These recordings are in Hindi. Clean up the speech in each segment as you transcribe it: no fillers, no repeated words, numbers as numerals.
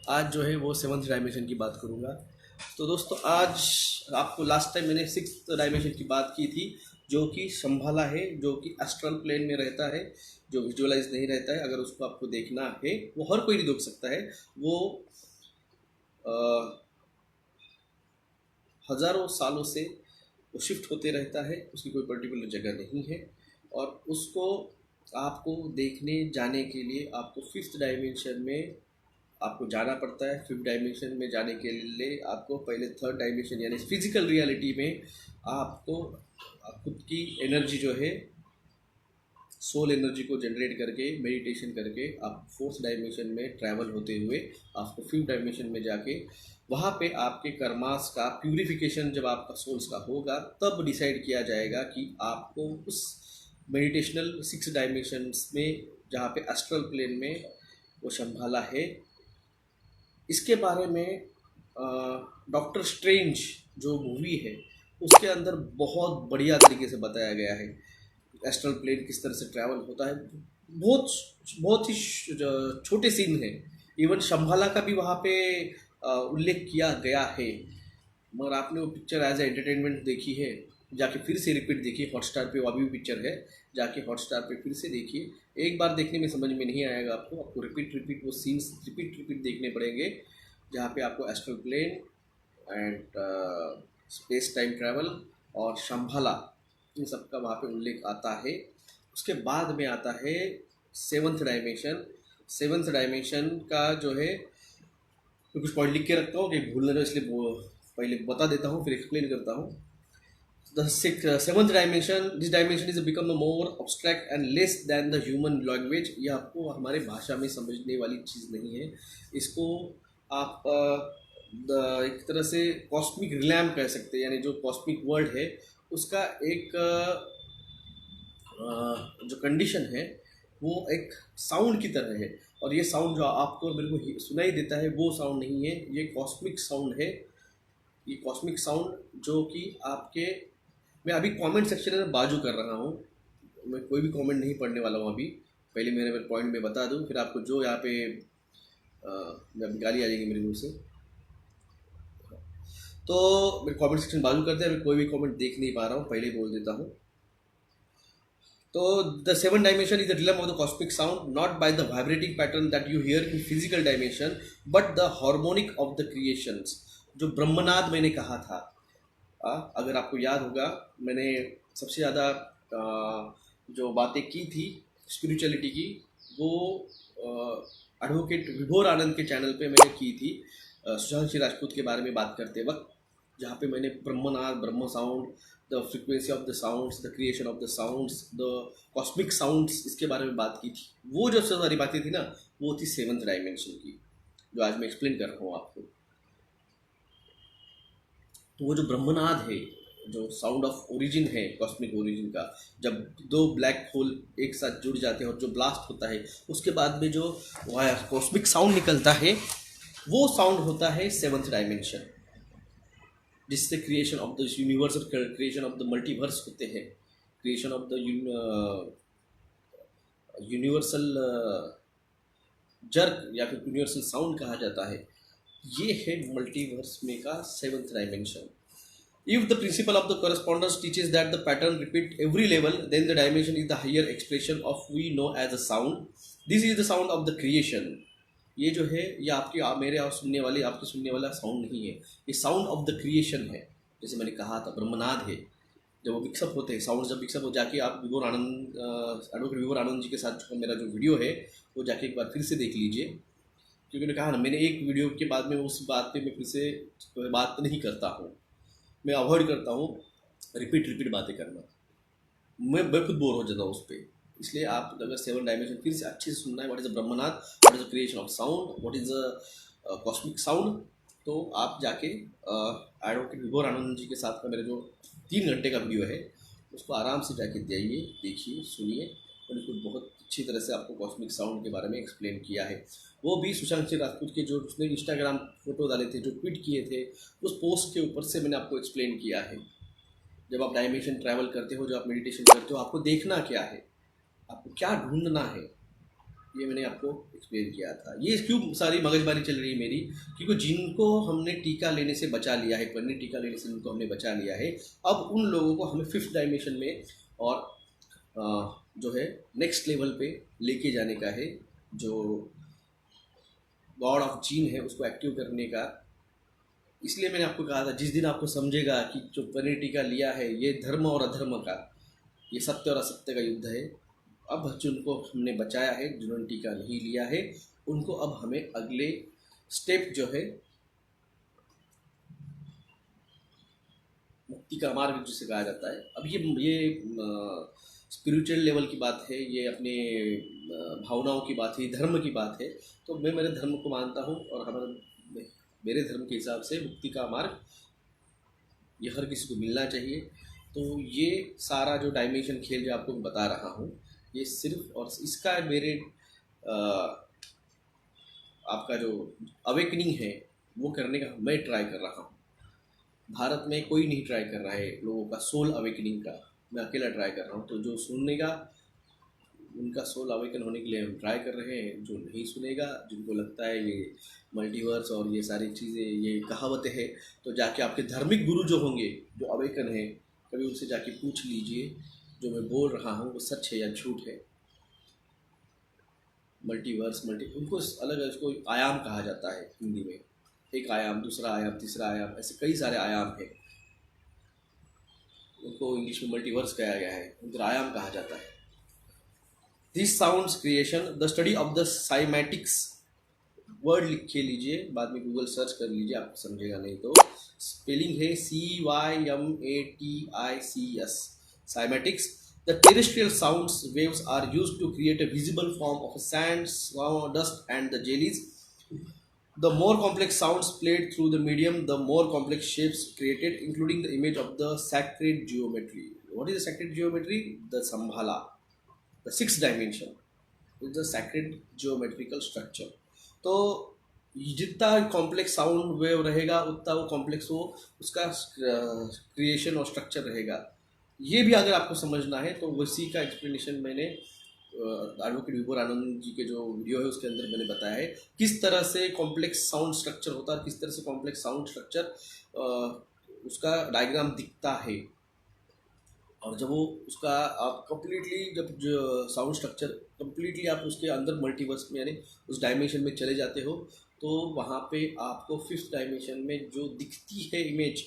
आज जो है वो सेवन्थ डायमेंशन की बात करूँगा। तो दोस्तों आज आपको लास्ट टाइम मैंने सिक्स्थ डायमेंशन की बात की थी, जो कि शंभाला है, जो कि एस्ट्रल प्लेन में रहता है, जो विजुअलाइज नहीं रहता है। अगर उसको आपको देखना है, वो हर कोई नहीं देख सकता है। वो हज़ारों सालों से वो शिफ्ट होते रहता है, उसकी कोई पर्टिकुलर जगह नहीं है। और उसको आपको देखने जाने के लिए आपको फिफ्थ डायमेंशन में आपको जाना पड़ता है। फिफ्थ डायमेंशन में जाने के लिए आपको पहले थर्ड डायमेंशन यानी फिजिकल रियलिटी में आपको खुद की एनर्जी जो है, सोल एनर्जी को जनरेट करके मेडिटेशन करके आप फोर्थ डायमेंशन में ट्रैवल होते हुए आपको फिफ्थ डायमेंशन में जाके वहाँ पे आपके कर्मास का प्यूरिफिकेशन जब आपका सोल्स का होगा, तब डिसाइड किया जाएगा कि आपको उस मेडिटेशनल सिक्स डायमेंशंस में, जहाँ पे एस्ट्रल प्लेन में वो शंभाला है, इसके बारे में डॉक्टर स्ट्रेंज जो मूवी है उसके अंदर बहुत बढ़िया तरीके से बताया गया है। एस्ट्रल प्लेन किस तरह से ट्रैवल होता है, बहुत बहुत ही छोटे सीन है। इवन शंभाला का भी वहाँ पे उल्लेख किया गया है। मगर आपने वो पिक्चर एज ए एंटरटेनमेंट देखी है, जाके फिर से रिपीट देखिए। हॉटस्टार पे वो अभी भी पिक्चर है, जाके हॉटस्टार पे फिर से देखिए। एक बार देखने में समझ में नहीं आएगा आपको रिपीट रिपीट वो सीन्स रिपीट रिपीट देखने पड़ेंगे, जहाँ पे आपको astral plane and space time travel और शंभाला इन सब का वहाँ पे उल्लेख आता है। उसके बाद में आता है सेवन्थ डायमेंशन। सेवन्थ डायमेंशन का जो है, मैं कुछ पॉइंट लिख के रखता हूँ कि भूलना ना, इसलिए पहले बता देता हूँ फिर एक्सप्लेन करता हूँ। The seventh dimension, this dimension is become more obstruct and less than the human language. ये आपको हमारे भाषा में समझने वाली चीज़ नहीं है। इसको आप एक तरह से कॉस्मिक रिलैम कह सकते हैं, यानी जो कॉस्मिक वर्ल्ड है उसका एक जो कंडीशन है वो एक साउंड की तरह है। और ये साउंड जो आपको मेरे को सुनाई देता है वो साउंड नहीं है, ये कॉस्मिक साउंड है। ये कॉस्मिक साउंड जो कि आपके, मैं अभी कमेंट सेक्शन में बाजू कर रहा हूँ, मैं कोई भी कमेंट नहीं पढ़ने वाला हूँ अभी। पहले मेरे पॉइंट में बता दूँ, फिर आपको जो यहाँ पे गाली आ जाएगी मेरे मुँह से। तो मेरे कमेंट सेक्शन बाजू करते हैं, मैं कोई भी कमेंट देख नहीं पा रहा हूँ, पहले बोल देता हूँ। तो the seven dimension is the realm of the cosmic sound, not by the vibrating pattern that you here in physical dimension, but the harmonic of the creations. जो ब्रह्मनाद मैंने कहा था, अगर आपको याद होगा, मैंने सबसे ज़्यादा जो बातें की थी स्पिरिचुअलिटी की, वो एडवोकेट विभोर आनंद के चैनल पे मैंने की थी, सुशांत सिंह राजपूत के बारे में बात करते वक्त, जहाँ पे मैंने ब्रह्मनाद, ब्रह्म sound, the frequency of the sounds, the creation of the sounds, the cosmic sounds, इसके बारे में बात की थी। वो जो सारी बातें थी ना, वो थी सेवन्थ डायमेंशन की, जो आज मैं एक्सप्लेन कर रहा हूँ आपको। तो वो जो ब्रह्मनाद है, जो साउंड ऑफ ओरिजिन है, कॉस्मिक ओरिजिन का, जब दो ब्लैक होल एक साथ जुड़ जाते हैं और जो ब्लास्ट होता है, उसके बाद में जो कॉस्मिक साउंड निकलता है, वो साउंड होता है सेवन्थ डायमेंशन, जिससे creation of the universe, creation of the multiverse होते हैं, creation of the universal jerk या फिर यूनिवर्सल साउंड कहा जाता है। ये है मल्टीवर्स में का seventh dimension. If the principle of the correspondence teaches that the pattern repeat every level, then the dimension is the higher expression of we know as a sound. This is the sound of the creation. ये जो है, ये आपके मेरे और सुनने वाले, आपके सुनने वाला साउंड नहीं है, ये साउंड ऑफ द क्रिएशन है। जैसे मैंने कहा था, ब्रह्मनाद है। जब वो मिक्सअप होते हैं, साउंड जब मिक्सअप हो, जाके आप विभोर आनंद, एडवोकेट विभोर आनंद जी के साथ मेरा जो वीडियो है वो जाके एक बार फिर से देख लीजिए। क्योंकि मैंने कहा ना, मैंने एक वीडियो के बाद में उस बात पे मैं फिर से बात नहीं करता हूँ, मैं अवॉइड करता हूँ रिपीट बातें करना। मैं खुद बोर हो जाता हूँ उस पर। इसलिए आप अगर सेवन डायमेंशन फिर से अच्छे से सुनना है, what is the Brahmanad, what is the creation of sound, what is the cosmic sound, तो आप जाके एडवोकेट विभोर आनंद जी के साथ का मेरा जो 3 घंटे का वीडियो है, उसको आराम से जाके जाइए, देखिए, सुनिए। और उसको बहुत अच्छी तरह से आपको कॉस्मिक साउंड के बारे में एक्सप्लेन किया है। वो भी सुशांत सिंह राजपूत के जो उसने इंस्टाग्राम फोटो डाले थे, जो ट्वीट किए थे, उस पोस्ट के ऊपर से मैंने आपको एक्सप्लेन किया है। जब आप डायमेंशन ट्रैवल करते हो, जब आप मेडिटेशन करते हो, आपको देखना क्या है, आपको क्या ढूंढना है, ये मैंने आपको एक्सप्लेन किया था। ये क्यों सारी मगजमारी चल रही है मेरी, क्योंकि जिनको हमने टीका लेने से बचा लिया है, पनीर टीका लेने से जिनको हमने बचा लिया है, अब उन लोगों को हमें 5th डायमेंशन में और जो है नेक्स्ट लेवल पे लेके जाने का है। जो गॉड ऑफ जीन है उसको एक्टिव करने का। इसलिए मैंने आपको कहा था जिस दिन आपको समझेगा कि जो पनीर टीका लिया है ये धर्म और अधर्म का, ये सत्य और असत्य का युद्ध है। अब जिनको हमने बचाया है, जिन्होंने टीका नहीं लिया है, उनको अब हमें अगले स्टेप जो है मुक्ति का मार्ग जिसे कहा जाता है। अब ये स्पिरिचुअल लेवल की बात है, ये अपने भावनाओं की बात है, धर्म की बात है। तो मैं मेरे धर्म को मानता हूँ और मेरे धर्म के हिसाब से मुक्ति का मार्ग ये हर किसी को मिलना चाहिए। तो ये सारा जो डायमेंशन खेल जो आपको बता रहा हूँ, ये सिर्फ और इसका मेरे आपका जो अवेकनिंग है वो करने का मैं ट्राई कर रहा हूँ। भारत में कोई नहीं ट्राई कर रहा है लोगों का सोल अवेकनिंग का, मैं अकेला ट्राई कर रहा हूँ। तो जो सुनेगा उनका सोल अवेकन होने के लिए हम ट्राई कर रहे हैं। जो नहीं सुनेगा, जिनको लगता है ये मल्टीवर्स और ये सारी चीज़ें ये कहावतें हैं, तो जाके आपके धार्मिक गुरु जो होंगे जो अवेकन है, कभी उनसे जाके पूछ लीजिए जो मैं बोल रहा हूँ वो सच है या झूठ है। मल्टीवर्स उनको अलग अलग उसको आयाम कहा जाता है हिंदी में। एक आयाम, दूसरा आयाम, तीसरा आयाम, ऐसे कई सारे आयाम हैं। उनको इंग्लिश में मल्टीवर्स कहा गया है, उनको आयाम कहा जाता है। This sounds creation the study of the cymatics, word लिख के लीजिए, बाद में गूगल सर्च कर लीजिए, आपको समझेगा नहीं तो। स्पेलिंग है CYMATICS, साइमैटिक्स। The terrestrial sounds waves are used to create a visible form of sand, snow, dust, and the jellies. The more complex sounds played through the medium, the more complex shapes created, including the image of the sacred geometry. What is the sacred geometry? The Sambhala, the 6th dimension, is the sacred geometrical structure. तो जितना कॉम्प्लेक्स साउंड वेव रहेगा उतना वो कॉम्प्लेक्स वो उसका क्रिएशन और स्ट्रक्चर रहेगा। ये भी अगर आपको समझना है तो उसी का एक्सप्लेनेशन मैंने एडवोकेट विभोर आनंद जी के जो वीडियो है उसके अंदर मैंने बताया है, किस तरह से कॉम्प्लेक्स साउंड स्ट्रक्चर होता है, किस तरह से कॉम्प्लेक्स साउंड स्ट्रक्चर उसका डायग्राम दिखता है। और जब वो उसका आप कंप्लीटली, जब जो साउंड स्ट्रक्चर कंप्लीटली आप उसके अंदर मल्टीवर्स में यानी उस डायमेंशन में चले जाते हो, तो वहाँ पे आपको 5th डायमेंशन में जो दिखती है इमेज,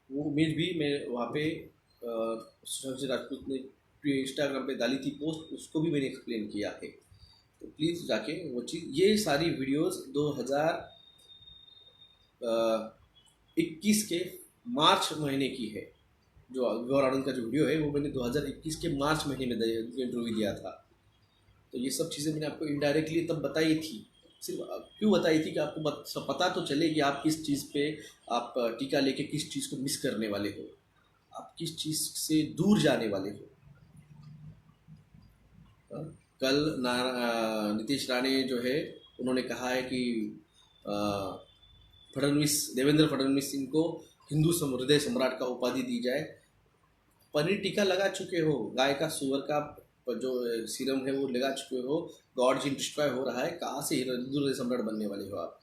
वो इमेज भी मैं वहाँ पे सुशांत सिंह राजपूत ने इंस्टाग्राम पे डाली थी पोस्ट, उसको भी मैंने एक्सप्लेन किया है। तो प्लीज़ जाके वो चीज़, ये सारी वीडियोस 2021 के मार्च महीने की है। जो विभोर आनंद का जो वीडियो है वो मैंने 2021 के मार्च महीने में इंटरव्यू दिया था। तो ये सब चीज़ें मैंने आपको इनडायरेक्टली तब बताई थी। सिर्फ क्यों बताई थी कि आपको पता तो चले कि आप किस चीज़ पे आप टीका लेके किस चीज़ को मिस करने वाले हो, आप किस चीज़ से दूर जाने वाले हो। कल नीतीश राणे जो है उन्होंने कहा है कि देवेंद्र फडणवीस इनको हिंदू हृदय सम्राट का उपाधि दी जाए। पनीर टीका लगा चुके हो, गाय का सुअर का जो सीरम है वो लगा चुके हो, गॉड जी डिस्ट्रॉय हो रहा है, कहाँ से हिंदू हृदय सम्राट बनने वाले हो आप।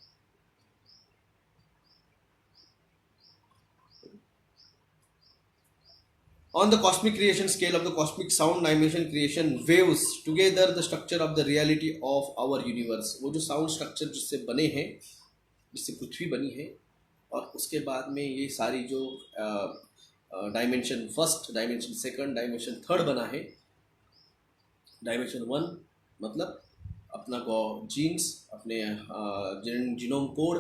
On the cosmic creation scale of the cosmic sound dimension creation waves together the structure of the reality of our universe, वो जो साउंड स्ट्रक्चर जिससे बने हैं, जिससे पृथ्वी बनी है, और उसके बाद में ये सारी जो dimension 1st dimension 2nd dimension 3rd बना है। डायमेंशन 1 मतलब अपना जीन्स, अपने जीनोम कोड,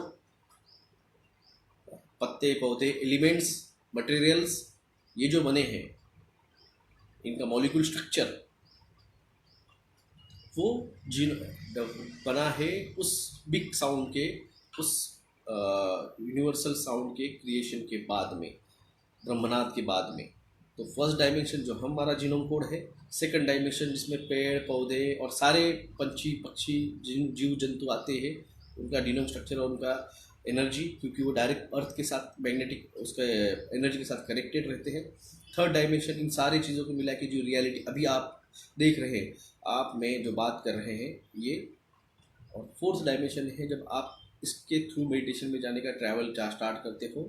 पत्ते पौधे, एलिमेंट्स, मटेरियल्स, ये जो बने हैं इनका मॉलिक्यूल स्ट्रक्चर, वो बना है उस बिग साउंड के, उस यूनिवर्सल साउंड के क्रिएशन के बाद में, ब्रह्मनाद के बाद में। तो 1st डायमेंशन जो हमारा जीनोम कोड है, 2nd डायमेंशन जिसमें पेड़ पौधे और सारे पंछी पक्षी जीव जंतु आते हैं, उनका जीनोम स्ट्रक्चर और उनका एनर्जी, क्योंकि वो डायरेक्ट अर्थ के साथ मैग्नेटिक उसके एनर्जी के साथ कनेक्टेड रहते हैं। 3rd डायमेंशन इन सारी चीज़ों को मिला के जो रियलिटी अभी आप देख रहे हैं, आप में जो बात कर रहे हैं ये। और फोर्थ डायमेंशन है जब आप इसके थ्रू मेडिटेशन में जाने का ट्रैवल स्टार्ट करते हो,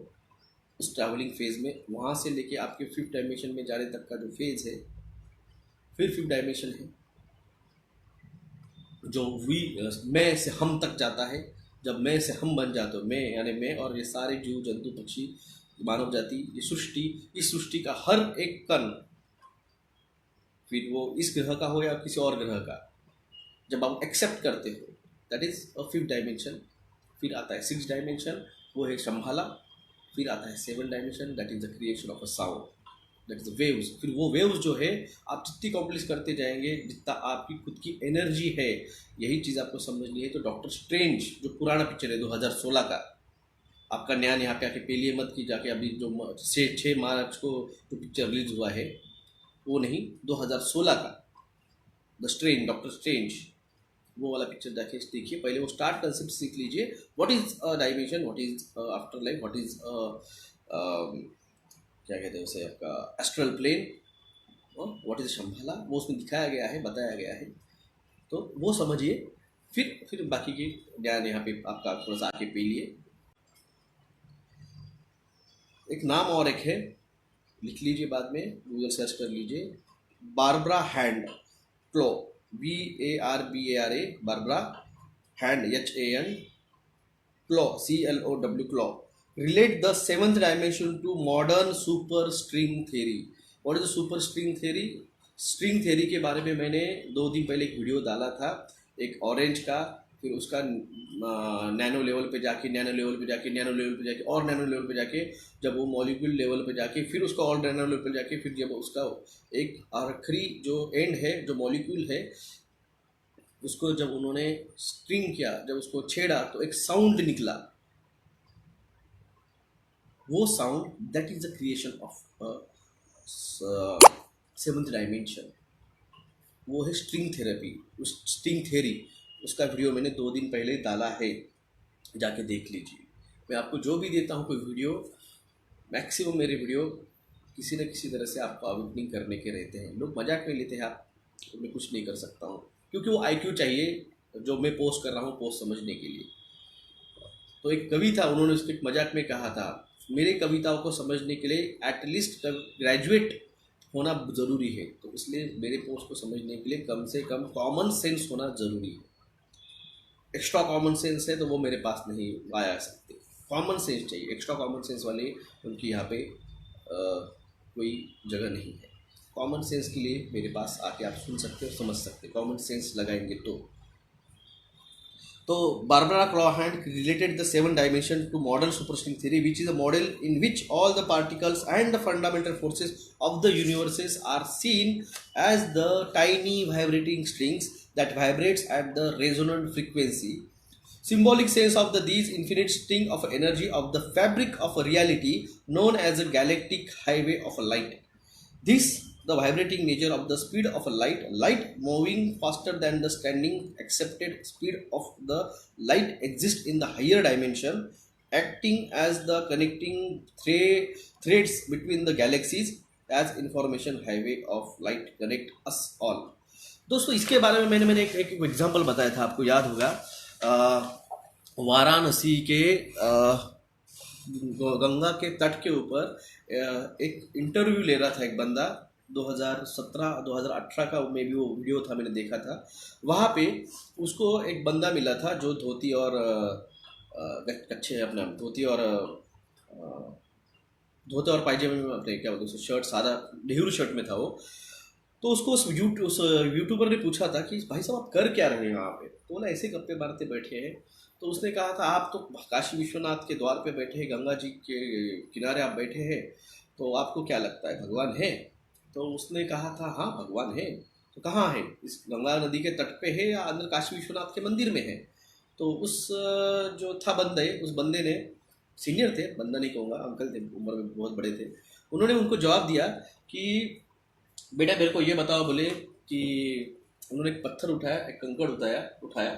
उस ट्रैवलिंग फेज में वहाँ से लेके आपके फिफ्थ डायमेंशन में जाने तक का जो फेज है, फिर फिफ्थ डायमेंशन है जो मैं से हम तक जाता है। जब मैं से हम बन जाते हो, मैं यानी मैं और ये सारे जीव जंतु पक्षी मानव जाति, ये सृष्टि, इस सृष्टि का हर एक कण, फिर वो इस ग्रह का हो या किसी और ग्रह का, जब आप एक्सेप्ट करते हो, that is a fifth dimension. फिर आता है सिक्स डायमेंशन, वो है शंभाला। फिर आता है seven dimension, that is the creation of a sound, that is the waves. फिर वो वेव्स जो है आप जितनी कॉम्प्लेक्स करते जाएंगे, जितना आपकी खुद की एनर्जी है, यही चीज़ आपको समझनी है। तो डॉक्टर स्ट्रेंज जो पुराना पिक्चर है 2016 का, आपका न्याय यहाँ पे आके पेलिए मत की जाके, अभी जो 6 मार्च को जो पिक्चर रिलीज हुआ है वो नहीं, 2016 का द स्ट्रेंज, डॉक्टर स्ट्रेंज, वो वाला पिक्चर देखिए पहले, वो स्टार्ट कंसेप्ट सीख लीजिए। What is a dimension, what is afterlife, what is क्या कहते हैं उसे, आपका astral plane, what is Shambhala, वो उसमें दिखाया गया है, बताया गया है। तो वो समझिए, फिर बाकी के ज्ञान यहाँ पे आपका थोड़ा सा आके पी लिए। एक नाम और एक है, लिख लीजिए, बाद में गूगल सर्च कर लीजिए, Barbara Hand Clow, BARBARA, Barbara Hand HAN, Clow CLOW, Clow, relate the seventh dimension to modern super string theory. What is the super string theory? String theory के बारे में मैंने 2 दिन पहले एक वीडियो डाला था, एक ऑरेंज का, फिर उसका नैनो लेवल पे जाके, नैनो लेवल पे जाके, नैनो लेवल पे जाके, और नैनो लेवल पे जाके, जब वो मॉलिक्यूल लेवल पे जाके, फिर उसका और नैनो लेवल पे जाके, फिर जब उसका एक आखिरी जो एंड है, जो मॉलिक्यूल है, उसको जब उन्होंने स्ट्रिंग किया, जब उसको छेड़ा तो एक साउंड निकला। वो sound, that is the creation of seventh dimension. वो है स्ट्रिंग थेरेपी, उस स्ट्रिंग थ्योरी, उसका वीडियो मैंने 2 दिन पहले डाला है, जाके देख लीजिए। मैं आपको जो भी देता हूँ कोई वीडियो, मैक्सिमम मेरे वीडियो किसी न किसी तरह से आपको अवेकनिंग करने के रहते हैं। लोग मजाक में लेते हैं, आप तो मैं कुछ नहीं कर सकता हूँ, क्योंकि वो IQ चाहिए जो मैं पोस्ट कर रहा हूँ पोस्ट समझने के लिए। तो एक कवि था, उन्होंने उसके मजाक में कहा था, मेरे कविताओं को समझने के लिए एटलीस्ट ग्रेजुएट होना ज़रूरी है। तो इसलिए मेरे पोस्ट को समझने के लिए कम से कम कॉमन सेंस होना ज़रूरी है। एक्स्ट्रा कॉमन सेंस है तो वो मेरे पास नहीं आया सकते, कॉमन सेंस चाहिए। एक्स्ट्रा कॉमन सेंस वाले उनकी यहाँ पे कोई जगह नहीं है। कॉमन सेंस के लिए मेरे पास आके आप सुन सकते हो, समझ सकते, कॉमन सेंस लगाएंगे तो Barbara Clawhand related the 7 dimension to modern superstring theory, which is a model in which all the particles and the fundamental forces of the universes are seen as the tiny vibrating strings that vibrates at the resonant frequency. Symbolic sense of these infinite string of energy of the fabric of a reality known as a galactic highway of light. This the vibrating nature of the speed of a light moving faster than the standing accepted speed of the light exists in the higher dimension, acting as the connecting threads between the galaxies as information highway of light connect us all. दोस्तों इसके बारे में मैंने एक एग्जांपल बताया था, आपको याद होगा, वाराणसी के गंगा के तट के ऊपर एक इंटरव्यू ले रहा था एक बंदा, 2017-2018 का में भी वो वीडियो था, मैंने देखा था। वहाँ पे उसको एक बंदा मिला था जो धोती और कच्छे, अपना धोती और पायजामे में, अपने क्या बोलते हैं शर्ट, सादा नेहरू शर्ट में था वो। तो उसको उस यूट्यूबर ने पूछा था कि भाई साहब आप कर क्या रहे हैं वहाँ पे? तो बोला ऐसे गप्पे मारते बैठे हैं। तो उसने कहा था आप तो काशी विश्वनाथ के द्वार पे बैठे हैं, गंगा जी के किनारे आप बैठे हैं, तो आपको क्या लगता है भगवान है? तो उसने कहा था हाँ भगवान है। तो कहाँ है? इस गंगा नदी के तट पे है या अंदर काशी विश्वनाथ के मंदिर में है? तो उस जो था बंदे, उस बंदे ने, सीनियर थे, बंदा नहीं कहूँगा, अंकल थे, उम्र में बहुत बड़े थे, उन्होंने उनको जवाब दिया कि बेटा मेरे को ये बताओ, बोले कि उन्होंने एक पत्थर उठाया, एक कंकड़ उठाया,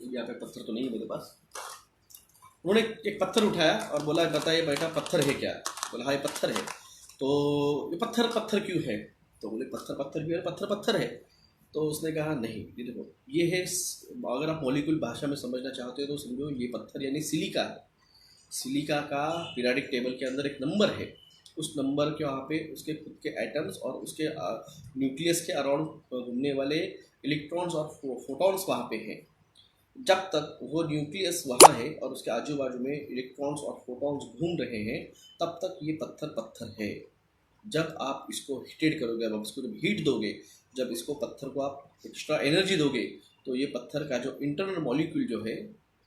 यहाँ पे पत्थर तो नहीं है मेरे पास, उन्होंने एक पत्थर उठाया और बोला बताइए बेटा पत्थर है क्या? बोला हाँ ये पत्थर है। तो ये पत्थर क्यों है? तो बोले पत्थर पत्थर भी है, पत्थर पत्थर है। तो उसने कहा नहीं, ये देखो ये है, अगर आप मॉलिक्यूल भाषा में समझना चाहते हो तो समझो ये पत्थर यानी सिलिका है। सिलिका का पीरियोडिक टेबल के अंदर एक नंबर है, उस नंबर के वहाँ पे उसके खुद के एटम्स और उसके न्यूक्लियस के अराउंड घूमने वाले इलेक्ट्रॉन्स और फोटॉन्स वहाँ पे हैं। जब तक वो न्यूक्लियस वहाँ है और उसके आजू बाजू में इलेक्ट्रॉन्स और फोटॉन्स घूम रहे हैं, तब तक ये पत्थर पत्थर है। जब आप इसको हीटेड करोगे, अब आप इसको जब हीट दोगे, जब इसको पत्थर को आप एक्स्ट्रा एनर्जी दोगे, तो ये पत्थर का जो इंटरनल मॉलिक्यूल जो है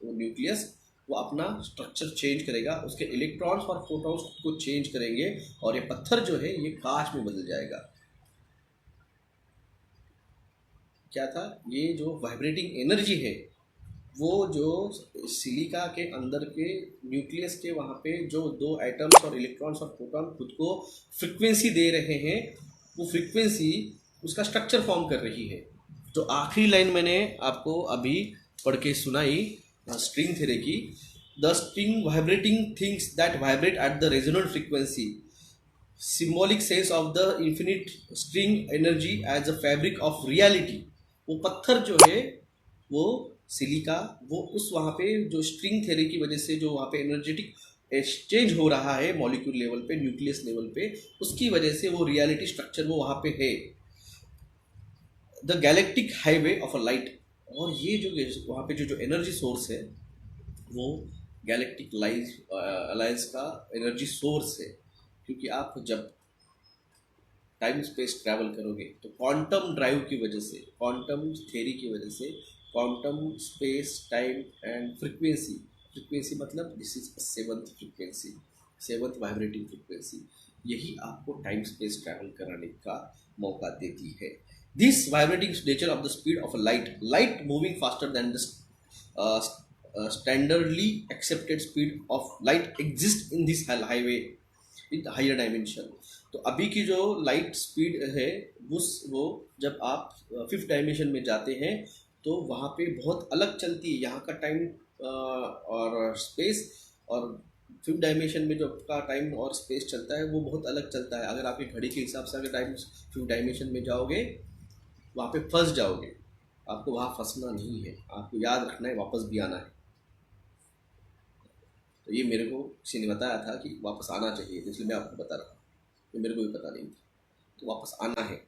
वो न्यूक्लियस, वो अपना स्ट्रक्चर चेंज करेगा, उसके इलेक्ट्रॉन्स और फोटॉन्स को चेंज करेंगे और ये पत्थर जो है ये कांच में बदल जाएगा। क्या था, ये जो वाइब्रेटिंग एनर्जी है वो जो सिलिका के अंदर के न्यूक्लियस के वहाँ पे जो दो एटम्स और इलेक्ट्रॉन्स और प्रोटॉन खुद को फ्रिक्वेंसी दे रहे हैं, वो फ्रिक्वेंसी उसका स्ट्रक्चर फॉर्म कर रही है। जो आखिरी लाइन मैंने आपको अभी पढ़ के सुनाई स्ट्रिंग थ्योरी की, the string vibrating things that vibrate at the resonant frequency, symbolic sense of the infinite string energy as a fabric of reality. वो पत्थर जो है वो सिलिका, वो उस वहाँ पे जो स्ट्रिंग थ्योरी की वजह से जो वहाँ पे एनर्जेटिक एक्सचेंज हो रहा है मॉलिक्यूल लेवल पे, न्यूक्लियस लेवल पे, उसकी वजह से वो रियलिटी स्ट्रक्चर वो वहाँ पे है, the galactic highway of a light. और ये जो वहाँ पे जो एनर्जी सोर्स है वो गैलेक्टिक अलायंस का एनर्जी सोर्स है। क्योंकि आप जब टाइम स्पेस ट्रैवल करोगे तो क्वांटम ड्राइव की वजह से, क्वांटम थ्योरी की वजह से, quantum space time and frequency, frequency मतलब this is seventh frequency, seventh vibrating frequency, यही आपको टाइम स्पेस ट्रैवल कराने का मौका देती है। This vibrating nature of the speed of a light moving faster than the standardly accepted speed of light exist in this highway in higher dimension. तो अभी की जो लाइट स्पीड है वो जब आप फिफ्थ डायमेंशन में जाते हैं तो वहाँ पे बहुत अलग चलती है। यहाँ का टाइम और स्पेस, और फिफ्थ डायमेंशन में जो आपका टाइम और स्पेस चलता है वो बहुत अलग चलता है। अगर आपकी घड़ी के हिसाब से अगर टाइम फिफ्थ डायमेंशन में जाओगे वहाँ पे फंस जाओगे। आपको वहाँ फंसना नहीं है, आपको याद रखना है, वापस भी आना है। तो ये मेरे को किसी ने बताया था कि वापस आना चाहिए, इसलिए मैं आपको बता रहा हूँ, तो मेरे को भी पता नहीं था, तो वापस आना है।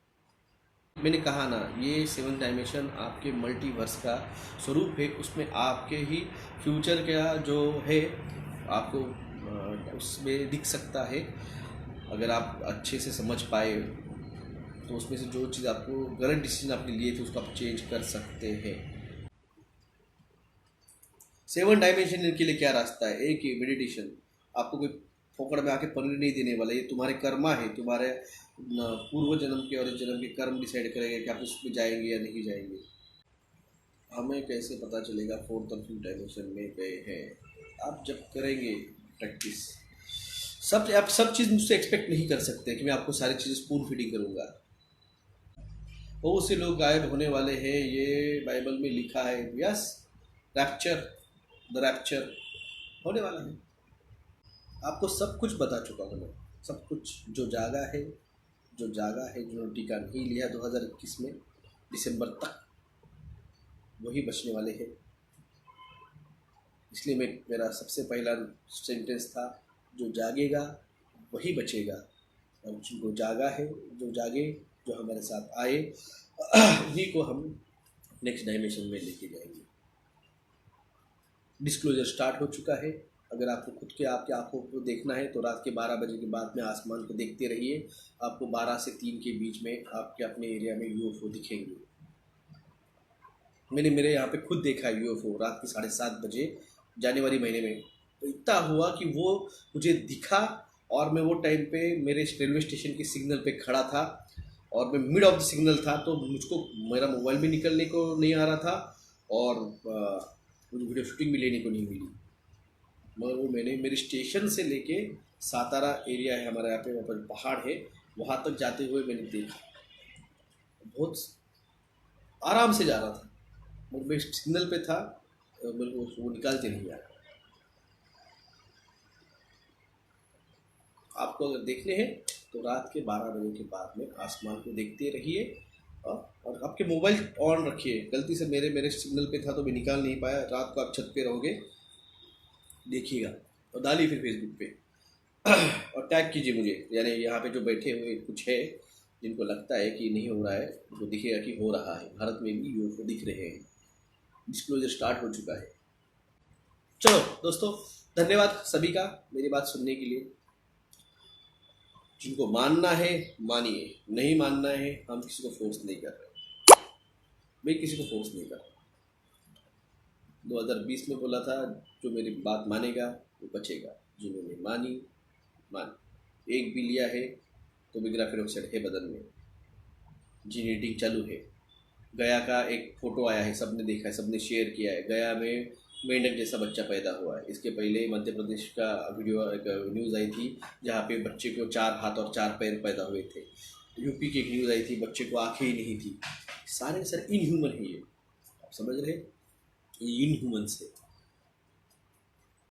मैंने कहा ना, ये सेवन डायमेंशन आपके मल्टीवर्स का स्वरूप है, उसमें आपके ही फ्यूचर का जो है आपको उसमें दिख सकता है। अगर आप अच्छे से समझ पाए तो उसमें से जो चीज़ आपको गलत डिसीजन आपने लिए थे उसको आप चेंज कर सकते हैं। सेवन डायमेंशन के लिए क्या रास्ता है? एक ही मेडिटेशन। आपको कोई फोकड़ में आके पनीर नहीं देने वाला, ये तुम्हारे कर्मा है, तुम्हारे पूर्व जन्म के और इस जन्म के कर्म डिसाइड करेंगे कि आप उसमें जाएंगे या नहीं जाएंगे। हमें कैसे पता चलेगा फोर्थ और फिफ्थ डायमेंशन में गए हैं? आप जब करेंगे प्रैक्टिस, आप सब चीज़ मुझसे एक्सपेक्ट नहीं कर सकते कि मैं आपको सारी चीज़ें स्पून फीडिंग करूँगा। बहुत से लोग गायब होने वाले हैं, ये बाइबल में लिखा है। यस, रैप्चर, द रैप्चर होने वाला है। आपको सब कुछ बता चुका हूँ मैं, सब कुछ। जो जागा है, जिन्होंने टीका नहीं लिया 2021 में दिसंबर तक, वही बचने वाले हैं। इसलिए मेरा सबसे पहला सेंटेंस था, जो जागेगा वही बचेगा। और जिनको जागा है, जो जागे, जो हमारे साथ आए, उन्हीं को हम नेक्स्ट डायमेंशन में लेके जाएंगे। डिस्क्लोजर स्टार्ट हो चुका है। अगर आपको खुद के आपकी आंखों को देखना है तो रात के 12 बजे के बाद में आसमान को देखते रहिए। आपको 12 से 3 के बीच में आपके अपने एरिया में यूएफओ दिखेंगे। मैंने मेरे यहाँ पे खुद देखा यूएफओ रात के 7:30 बजे जनवरी महीने में। तो इतना हुआ कि वो मुझे दिखा और मैं वो टाइम पे मेरे रेलवे स्टेशन के सिग्नल पे खड़ा था और मैं मिड ऑफ द सिग्नल था, तो मुझको मेरा मोबाइल भी निकलने को नहीं आ रहा था और मुझे वीडियो शूटिंग भी लेने को नहीं मिली। मगर वो मैंने मेरे स्टेशन से लेके सातारा एरिया है हमारे यहाँ पे, वहाँ पर पहाड़ है, वहाँ तक जाते हुए मैंने देखा। बहुत आराम से जा रहा था, मैं सिग्नल पे था, मेरे को वो निकालते नहीं आया। आपको अगर देखने हैं तो रात के 12 बजे के बाद में आसमान को देखते रहिए और आपके मोबाइल ऑन रखिए। गलती से मेरे सिग्नल पे था तो मैं निकाल नहीं पाया। रात को आप छत पे रहोगे, देखिएगा और डालिए फिर फेसबुक पे और टैग कीजिए मुझे। यानी यहाँ पे जो बैठे हुए कुछ है जिनको लगता है कि नहीं हो रहा है, उनको दिखेगा कि हो रहा है। भारत में भी यूएफओ दिख रहे हैं, डिस्क्लोजर स्टार्ट हो चुका है। चलो दोस्तों, धन्यवाद सभी का मेरी बात सुनने के लिए। जिनको मानना है मानिए, नहीं मानना है हम किसी को फोर्स नहीं कर रहे, मैं किसी को फोर्स नहीं कर रहा। 2020 में बोला था जो मेरी बात मानेगा वो बचेगा, जिन्होंने मानी मान। एक भी लिया है तो भी ग्राफिक ऑक्साइड है बदन में, जीनेटिंग चालू है। गया का एक फोटो आया है, सबने देखा है, सबने शेयर किया है। गया में मेंढक जैसा बच्चा पैदा हुआ है। इसके पहले मध्य प्रदेश का वीडियो एक न्यूज़ आई थी जहाँ पे बच्चे को 4 हाथ और 4 पैर पैदा हुए थे। यूपी की एक न्यूज़ आई थी, बच्चे को आंखें ही नहीं थी। सारे सर इनह्यूमन है ये, आप समझ रहे हैं, ये इनह्यूमन से।